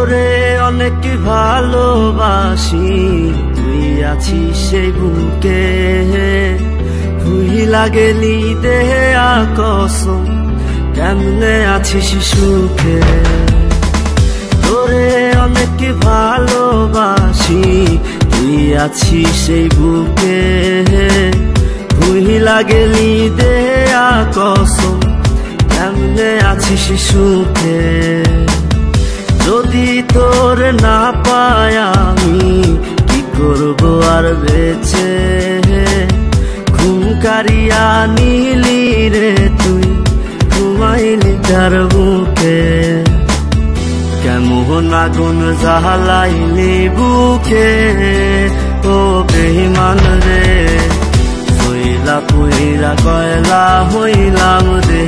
তোরে অনেক ভালোবাসি, তুই আছিস সেই বুকে, ভুইলা গেলি দেহে কসম, কেমনে আছিস সুখে। তোরে অনেক ভালোবাসি, তুই আছিস সেই বুকে, ভুইলা গেলি দেহে কসম, কেমনে আছিস সুখে। যদি তোর না পাই আমি কি করব আর বেঁচে, ঘুম কারিয়া নিলি রে তুই, ঘুমাইলি তার বুকে। কেমন আগুন জ্বালাইলি বুকে, ও বেঈমান রে, হইলা পুইরা কয়লা হইলাম রে।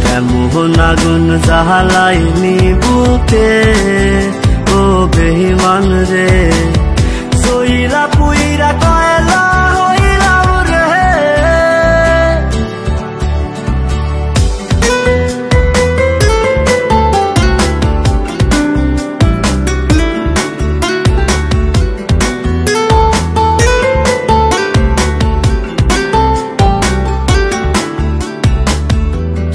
কেমন আগুন জ্বালাইলি বুকে, ও বেঈমান রে, হইলা পুইরা কয়লা হইলাম রে।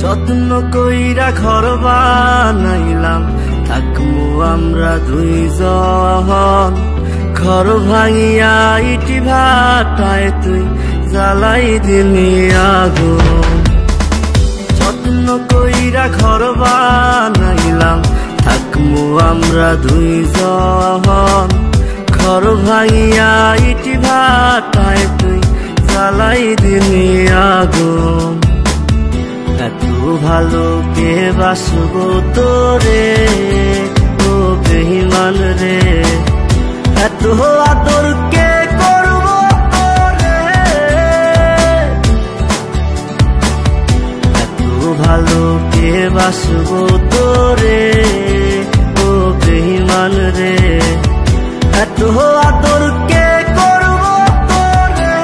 যত্ন কইরা ঘর বানাইলাম, থাকমু আমরা দুইজন, ঘর ভাঙিয়া ইটি ভাটায় তুই জ্বালাই দিলি আগুন। যত্ন কইরা ঘর বানাইলাম, থাকমু আমরা দুইজন, ঘর ভাঙিয়া ইটি ভাটায় তুই জ্বালাই দিলি আগুন। এত ভালো কে বাসব তোরে, ও বেঈমান রে, এত আদর কে করব তোরে, এত ভালো কে বাসব তোরে, ও বেঈমান রে, এত আদর কে করব তোরে।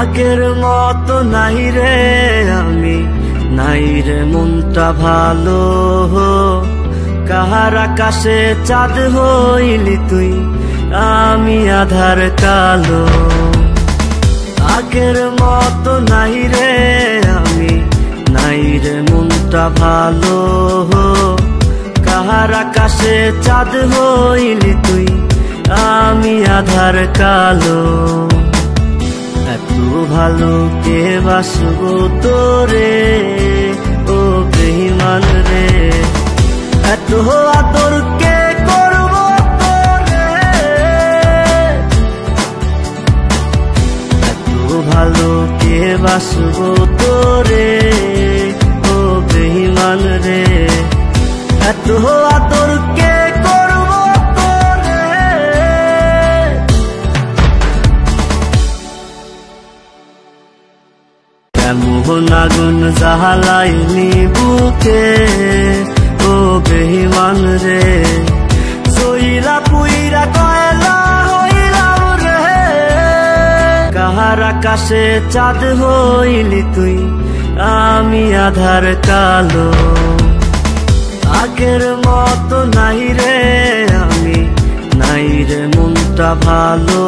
আগের মতো নাই রে আমি, নাই রে মনটা ভালো, কাহার আকাশে চাঁদ হইলি তুই, আমি আধার কালো। আগের মতো নাই রে আমি, নাই রে মনটা ভালো, কাহার আকাশে চাঁদ হইলি তুই, আমি আধার কালো। এত ভালো কে বাসব তোরে, ও বেঈমান রে, এত আদর কে করব তোরে, এত ভালো কে বাসব তোরে, ও বেঈমান রে, এত আদর কে করব তোরে। কেমন আগুন জ্বালাইলি বুকে, ও বেঈমান রে, হইলা পুইরা কয়লা হইলাম রে। কাহার আকাশে চাঁদ হইলি তুই, আমি আধার কালো। আগের মতো নাই রে আমি, নাই রে মনটা ভালো,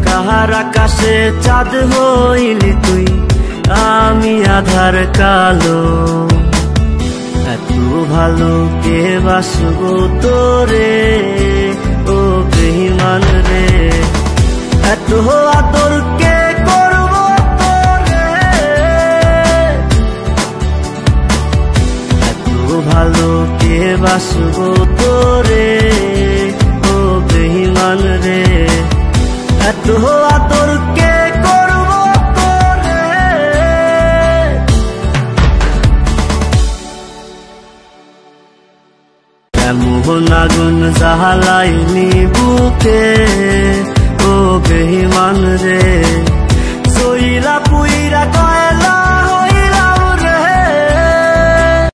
কাহার আকাশে চাঁদ হইলি তুই, আমি আধার কালো। এত ভালো কে বাসব তোরে, ও বেঈমান রে, এত আদর কে করব তোরে, এত ভালো কে বাসব তোরে, ও বেঈমান রে, এত আদর কে করব তোরে। কেমন আগুন জ্বালাইলি বুকে, ও বেঈমান রে।